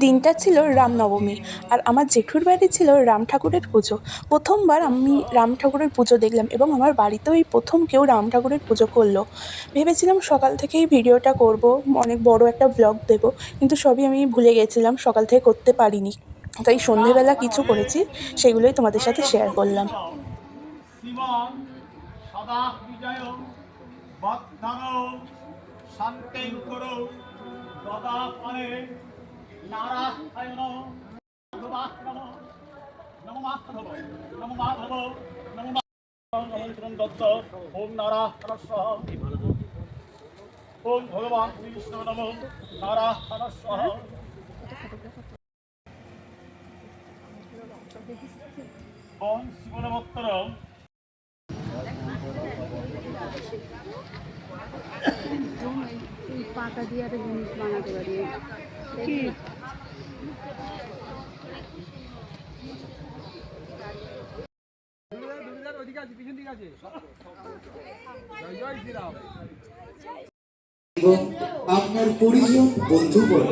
দিনটা ছিল রামনবমী, আর আমার জেঠুর বাড়ি ছিল রাম ঠাকুরের পুজো। প্রথমবার আমি রাম ঠাকুরের পুজো দেখলাম এবং আমার বাড়িতেও এই প্রথম কেউ রাম ঠাকুরের পুজো করলো। ভেবেছিলাম সকাল থেকেই ভিডিওটা করব, অনেক বড় একটা ব্লগ দেবো, কিন্তু সবই আমি ভুলে গেছিলাম, সকাল থেকে করতে পারিনি। তাই সন্ধেবেলা কিছু করেছি, সেগুলোই তোমাদের সাথে শেয়ার করলাম। শ্রীমান সদা বিজয় বদ্ধরো শান্তিঙ্করো সদা ফলে নারায়ণ নমঃ নমো মাধব নমো মাধব নমো নমো দত্ত ওম নারায়ণ ওম ভগবান কৃষ্ণ নমো নারায়ণ ওম শিবনমোত্তরম পাতা দিয়ে একটা জিনিস বানাতে পারি। এবং আপনার পরিজন বন্ধু বলে